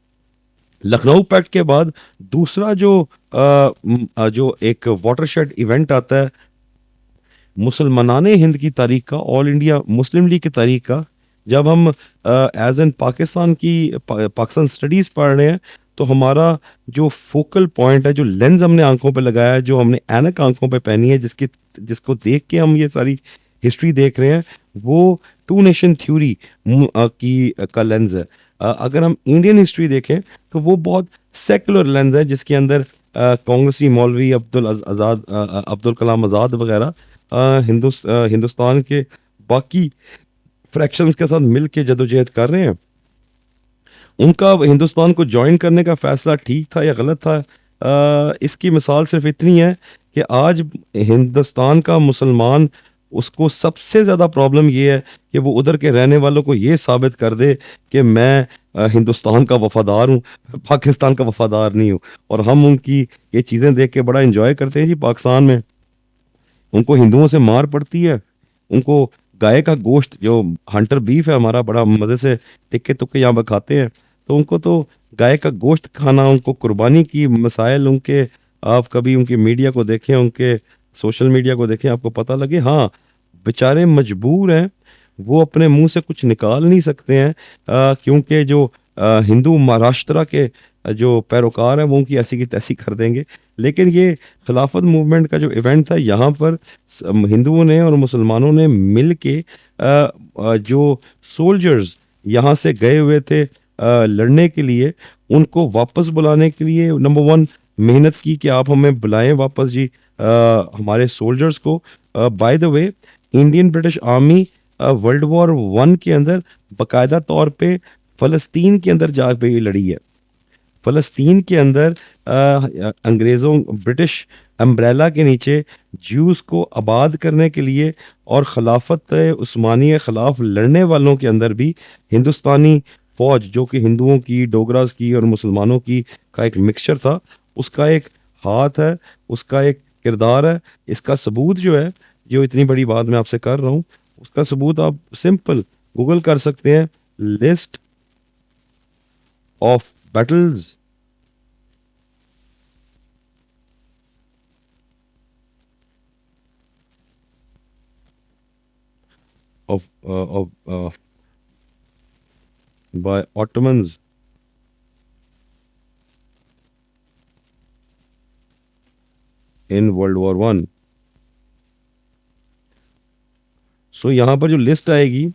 लखनऊ पैक्ट के बाद दूसरा जो एक वाटरशेड इवेंट आता है मुसलमानाने हिंद की तारीख का, ऑल इंडिया मुस्लिम लीग की तारीख का। जब हम एज एन पाकिस्तान की पाकिस्तान स्टडीज़ पढ़ रहे हैं, तो हमारा जो फोकल पॉइंट है, जो लेंस हमने आंखों पे लगाया है, जो हमने ऐनक आंखों पे पहनी है, जिसको देख के हम ये सारी हिस्ट्री देख रहे हैं, वो टू नेशन थ्योरी की का लेंस है। अगर हम इंडियन हिस्ट्री देखें तो वो बहुत सेकुलर लेंस है, जिसके अंदर कांग्रेसी मौलवी अब्दुल कलाम आज़ाद वगैरह हिंदुस्तान के बाकी फ्रैक्शंस के साथ मिल के जदोजहद कर रहे हैं। उनका हिंदुस्तान को ज्वाइन करने का फैसला ठीक था या गलत था, इसकी मिसाल सिर्फ इतनी है कि आज हिंदुस्तान का मुसलमान, उसको सबसे ज़्यादा प्रॉब्लम ये है कि वो उधर के रहने वालों को ये साबित कर दे कि मैं हिंदुस्तान का वफादार हूँ, पाकिस्तान का वफादार नहीं हूँ। और हम उनकी ये चीज़ें देख के बड़ा इंजॉय करते हैं जी। पाकिस्तान में उनको हिंदुओं से मार पड़ती है, उनको गाय का गोश्त जो हंटर बीफ है हमारा, बड़ा मज़े से तिक्के तुक्के यहाँ पर खाते हैं, तो उनको तो गाय का गोश्त खाना, उनको कुर्बानी की मसाइल उनके, आप कभी उनकी मीडिया को देखें, उनके सोशल मीडिया को देखें, आपको पता लगे हाँ बेचारे मजबूर हैं, वो अपने मुंह से कुछ निकाल नहीं सकते हैं, क्योंकि जो हिंदू महाराष्ट्र के जो पैरोकार हैं वो उनकी ऐसी की तैसी कर देंगे। लेकिन ये खिलाफत मूवमेंट का जो इवेंट था, यहाँ पर हिंदुओं ने और मुसलमानों ने मिल के जो सोल्जर्स यहाँ से गए हुए थे लड़ने के लिए, उनको वापस बुलाने के लिए नंबर वन मेहनत की कि आप हमें बुलाएं वापस जी, हमारे सोल्जर्स को। By the way, Indian British army world war one के अंदर बाकायदा तौर पे फ़लस्तीन के अंदर जा पे लड़ी है। फ़लस्तीन के अंदर अंग्रेज़ों, ब्रिटिश अम्ब्रेला के नीचे ज्यूज़ को आबाद करने के लिए और खिलाफत उस्मानी के ख़िलाफ़ लड़ने वालों के अंदर भी हिंदुस्तानी फ़ौज, जो कि हिंदुओं की, डोगरास की और मुसलमानों की का एक मिक्सचर था, उसका एक हाथ है, उसका एक किरदार है। इसका सबूत जो है, जो इतनी बड़ी बात मैं आपसे कर रहा हूँ, उसका सबूत आप सिंपल गूगल कर सकते हैं, list of battles of by Ottomans in World War One। सो यहाँ पर जो लिस्ट आएगी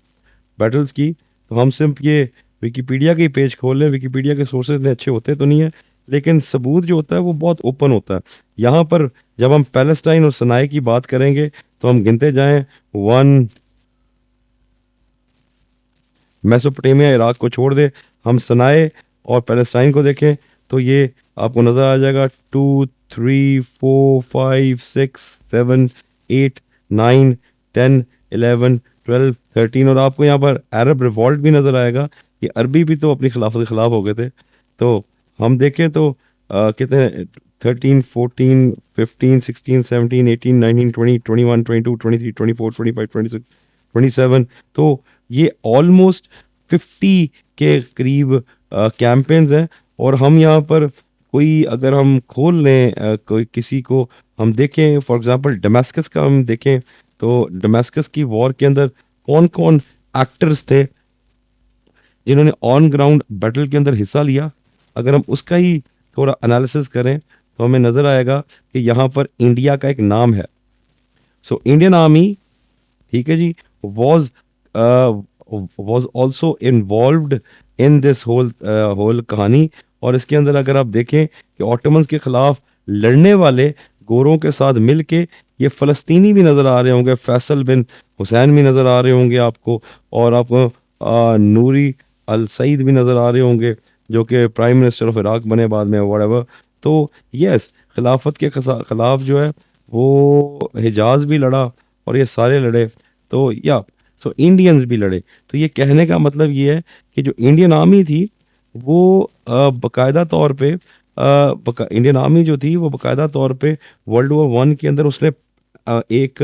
बैटल्स की, तो हम सिर्फ ये विकीपीडिया के पेज खोल लें। विकीपीडिया के सोर्सेज इतने अच्छे होते तो नहीं है, लेकिन सबूत जो होता है वो बहुत ओपन होता है। यहाँ पर जब हम पैलेस्टाइन और सनाए की बात करेंगे तो हम गिनते जाएं, वन, मेसोपोटामिया इराक को छोड़ दे, हम सनाए और पैलेस्टाइन को देखें तो ये आपको नज़र आ जाएगा, 2 3 4 5 6 7 8 9 10 11 12 13, और आपको यहाँ पर अरब रिवॉल्ट भी नज़र आएगा। ये अरबी भी तो अपनी खिलाफत के खिलाफ हो गए थे। तो हम देखें तो कितने, 13 14 15 16 17 18 19 20 21 22 23 24 25 26 27, तो ये ऑलमोस्ट 50 के करीब कैंपेन्स हैं। और हम यहाँ पर कोई अगर हम खोल लें, कोई किसी को हम देखें, फॉर एग्जांपल डमास्कस का हम देखें, तो डमास्कस की वॉर के अंदर कौन कौन एक्टर्स थे जिन्होंने ऑन ग्राउंड बैटल के अंदर हिस्सा लिया, अगर हम उसका ही थोड़ा एनालिसिस करें तो हमें नज़र आएगा कि यहाँ पर इंडिया का एक नाम है। सो इंडियन आर्मी, ठीक है जी, was was also involved in this whole कहानी। और इसके अंदर अगर आप देखें कि ऑटोमन्स के खिलाफ लड़ने वाले गोरों के साथ मिल के ये फ़लस्तीनी भी नज़र आ रहे होंगे, फैसल बिन हुसैन भी नज़र आ रहे होंगे आपको, और आपको नूरी अल सईद भी नज़र आ रहे होंगे जो कि प्राइम मिनिस्टर ऑफ इराक बने बाद में, व्हाटएवर। तो यस, खिलाफत के खिलाफ जो है वो हिजाज भी लड़ा और ये सारे लड़े। तो या सो इंडियंस भी लड़े। तो ये कहने का मतलब ये है कि जो इंडियन आर्मी थी वो बाकायदा तौर पे इंडियन आर्मी जो थी वो बाकायदा तौर पे वर्ल्ड वॉर वन के अंदर उसने एक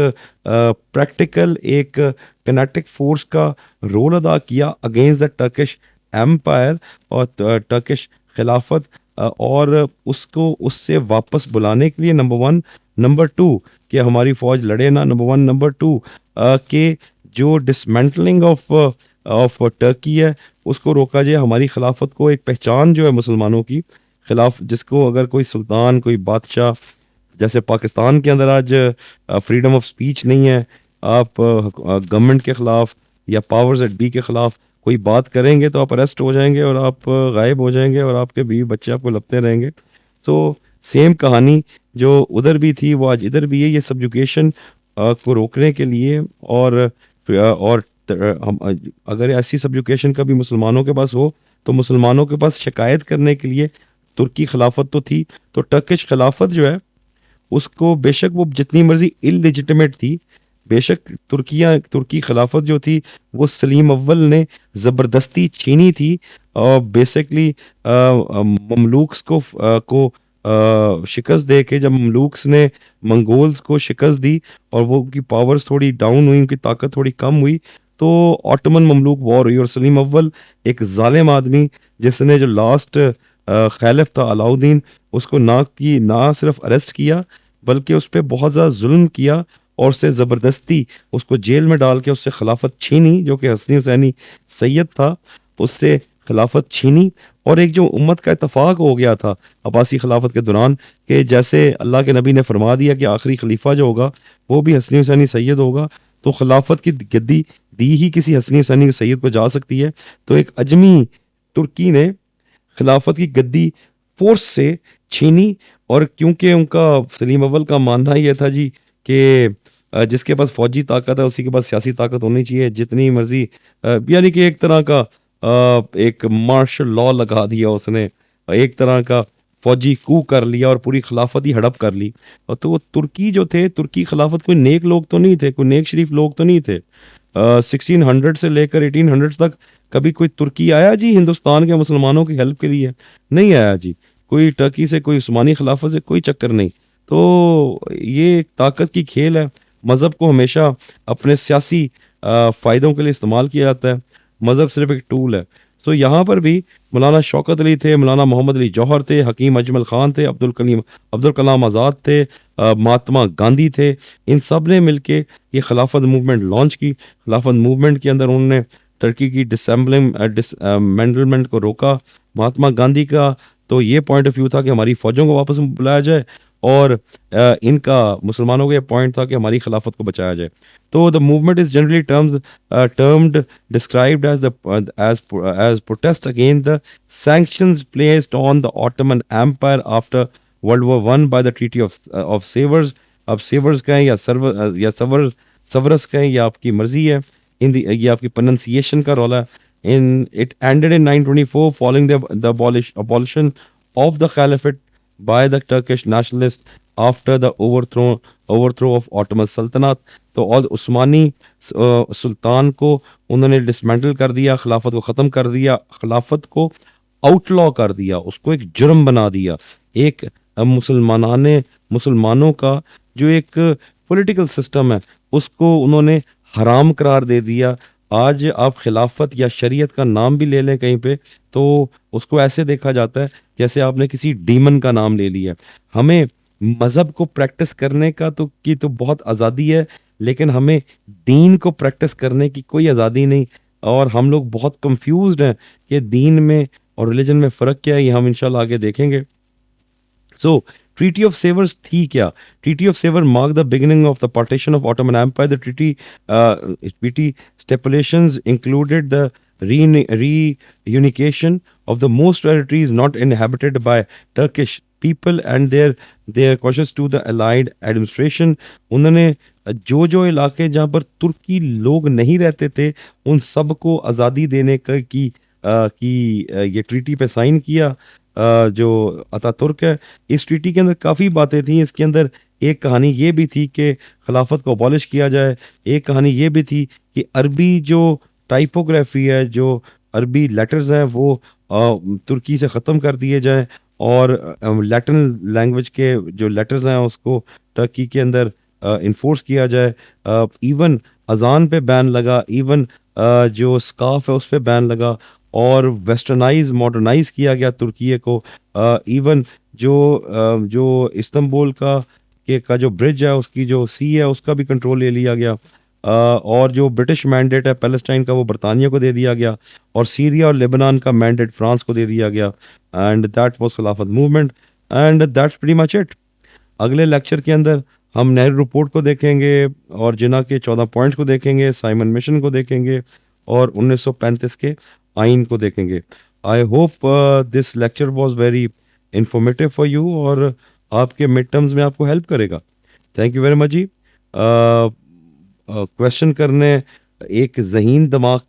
प्रैक्टिकल, एक किनेटिक फोर्स का रोल अदा किया अगेंस्ट द टर्किश एम्पायर और टर्किश खिलाफत, और उसको उससे वापस बुलाने के लिए नंबर वन। नंबर टू कि हमारी फौज लड़े ना, नंबर वन। नंबर टू कि जो डिसमेंटलिंग ऑफ टर्की है उसको रोका जाए। हमारी खिलाफत को एक पहचान जो है मुसलमानों की खिलाफ, जिसको अगर कोई सुल्तान, कोई बादशाह, जैसे पाकिस्तान के अंदर आज फ्रीडम ऑफ स्पीच नहीं है, आप गवर्नमेंट के ख़िलाफ़ या पावर्स एट बी के ख़िलाफ़ कोई बात करेंगे तो आप अरेस्ट हो जाएंगे और आप गायब हो जाएंगे और आपके बीवी बच्चे आपको लपते रहेंगे। सो सेम कहानी जो उधर भी थी वो आज इधर भी है। ये सब्जुकेशन को रोकने के लिए, और हम अगर ऐसी सब्जुकेशन कभी मुसलमानों के पास हो तो मुसलमानों के पास शिकायत करने के लिए तुर्की खिलाफत तो थी, तो टर्किश खिलाफत जो है उसको बेशक वो जितनी मर्जी इलिजिटिमेट थी, बेशक तुर्की खिलाफत जो थी वो सलीम अव्वल ने ज़बरदस्ती छीनी थी, और बेसिकली ममलूक्स को शिकस्त दे के, जब ममलूक्स ने मंगोल्स को शिकस्त दी और वो उनकी पावर्स थोड़ी डाउन हुई, उनकी ताकत थोड़ी कम हुई, तो ऑटोमन ममलूक वॉर हुई। और सलीम अव्वल एक जालिम आदमी जिसने जो लास्ट खैलिफ था अलाउद्दीन, उसको ना सिर्फ अरेस्ट किया बल्कि उस पर बहुत ज़्यादा जुल्म किया और उससे ज़बरदस्ती उसको जेल में डाल के उससे खिलाफत छीनी, जो कि हसनी हुसैनी सैयद था, उससे खिलाफत छीनी। और एक जो उम्मत का इतफाक हो गया था अब्बासी खिलाफत के दौरान कि जैसे अल्लाह के नबी ने फरमा दिया कि आखिरी खलीफा जो होगा वो भी हसनी हुसैनी सैयद होगा, तो खिलाफत की गद्दी दी ही किसी हसनी हुसैनी सैयद को जा सकती है। तो एक अजमी तुर्की ने खिलाफत की गद्दी फोर्स से छीनी, और क्योंकि उनका सलीम अव्वल का मानना यह था जी कि जिसके पास फौजी ताकत है उसी के पास सियासी ताकत होनी चाहिए, जितनी मर्जी यानी कि एक तरह का एक मार्शल लॉ लगा दिया उसने, एक तरह का फौजी कू कर लिया और पूरी खिलाफत ही हड़प कर ली। और तो वो तुर्की जो थे, तुर्की खिलाफत कोई नेक लोग तो नहीं थे, कोई नेक शरीफ लोग तो नहीं थे। 1600 से लेकर 1800 तक कभी कोई तुर्की आया जी हिंदुस्तान के मुसलमानों की हेल्प के लिए? नहीं आया जी। कोई टर्की से, कोई उस्मानी खिलाफत से कोई चक्कर नहीं। तो ये एक ताकत की खेल है। मज़हब को हमेशा अपने सियासी फ़ायदों के लिए इस्तेमाल किया जाता है। मज़हब सिर्फ एक टूल है। सो यहाँ पर भी मौलाना शौकत अली थे, मौलाना मोहम्मद अली जौहर थे, हकीम अजमल ख़ान थे, अब्दुल कलाम आज़ाद थे, महात्मा गांधी थे। इन सब ने मिल के ये खिलाफत मूवमेंट लॉन्च की। खिलाफत मूवमेंट के अंदर उन्होंने टर्की की डिसमेंटलमेंट को रोका। महात्मा गांधी का तो ये पॉइंट ऑफ व्यू था कि हमारी फ़ौजों को वापस बुलाया जाए, और इनका मुसलमानों का ये पॉइंट था कि हमारी खिलाफत को बचाया जाए। तो the movement is generally termed described as as protest against the sanctions placed on the Ottoman Empire after World War One by the Treaty of Sevres। अब सेवर्स कहें या सवरस कहें, या आपकी मर्जी है। ये आपकी प्रोनंसिएशन का रौला है। It ended in 924 following the abolition of the caliphate by the Turkish nationalists after the overthrow of Ottoman Sultanate। तो और उस्मानी सुल्तान को उन्होंने डिसमेंटल कर दिया, खिलाफत को ख़त्म कर दिया, खिलाफत को आउटलॉ कर दिया, उसको एक जुर्म बना दिया। एक मुसलमानों का जो एक पॉलिटिकल सिस्टम है उसको उन्होंने हराम करार दे दिया। आज आप खिलाफत या शरीयत का नाम भी ले लें कहीं पे तो उसको ऐसे देखा जाता है जैसे आपने किसी डीमन का नाम ले लिया। हमें मज़हब को प्रैक्टिस करने की तो बहुत आज़ादी है, लेकिन हमें दीन को प्रैक्टिस करने की कोई आज़ादी नहीं। और हम लोग बहुत कंफ्यूज्ड हैं कि दीन में और रिलीजन में फ़र्क क्या है, ये हम इंशाल्लाह आगे देखेंगे। So, Treaty of Severs थी क्या? Treaty of Severs marked the beginning of the partition of Ottoman Empire. Treaty stipulations included the reunification of the most territories not inhabited by Turkish people and their cautious to the Allied administration. उन्होंने जो जो इलाके जहाँ पर तुर्की लोग नहीं रहते थे उन सबको आज़ादी देने की ये ट्रीटी पे साइन किया। जो अतातुर्क है, इस ट्रीटी के अंदर काफ़ी बातें थी। इसके अंदर एक कहानी ये भी थी कि खिलाफत को अबॉलिश किया जाए। एक कहानी ये भी थी कि अरबी जो टाइपोग्राफी है, जो अरबी लेटर्स हैं वो तुर्की से ख़त्म कर दिए जाएँ और लैटिन लैंग्वेज के जो लेटर्स हैं उसको टर्की के अंदर इन्फोर्स किया जाए। इवन अज़ान पे बैन लगा, इवन जो स्कार्फ है उस पे बैन लगा और वेस्टर्नाइज मॉडर्नाइज किया गया तुर्की को। इवन जो इस्तांबुल का जो ब्रिज है, उसकी जो सी है, उसका भी कंट्रोल ले लिया गया। और जो ब्रिटिश मैंडेट है पैलेस्टाइन का वो बरतानिया को दे दिया गया और सीरिया और लेबनान का मैंडेट फ्रांस को दे दिया गया। एंड दैट वाज खिलाफत movement and that's pretty much it. अगले लेक्चर के अंदर हम नेहरू रिपोर्ट को देखेंगे और जिन्ना के 14 पॉइंट्स को देखेंगे, साइमन मिशन को देखेंगे और 1935 के आइन को देखेंगे। I hope this lecture was very informative for you और आपके मिड टर्म्स में आपको हेल्प करेगा। Thank you very much ji. Question करने एक ज़हीन दिमाग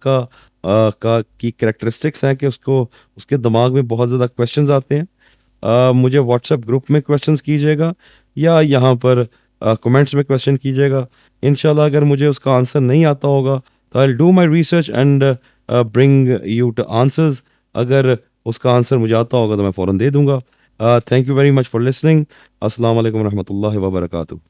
की कैरेक्टरिस्टिक्स हैं कि उसके दिमाग में बहुत ज़्यादा क्वेश्चंस आते हैं। मुझे व्हाट्सएप ग्रुप में क्वेश्चंस कीजिएगा या यहाँ पर कमेंट्स में क्वेश्चन कीजिएगा। इंशाल्लाह अगर मुझे उसका आंसर नहीं आता होगा तो I will do my research and bring you two answers. अगर उसका आंसर मुझे आता होगा तो मैं फ़ौरन दे दूंगा। Thank you very much for listening. अस्सलाम वालेकुम रहमतुल्लाहि व बरकातुहू।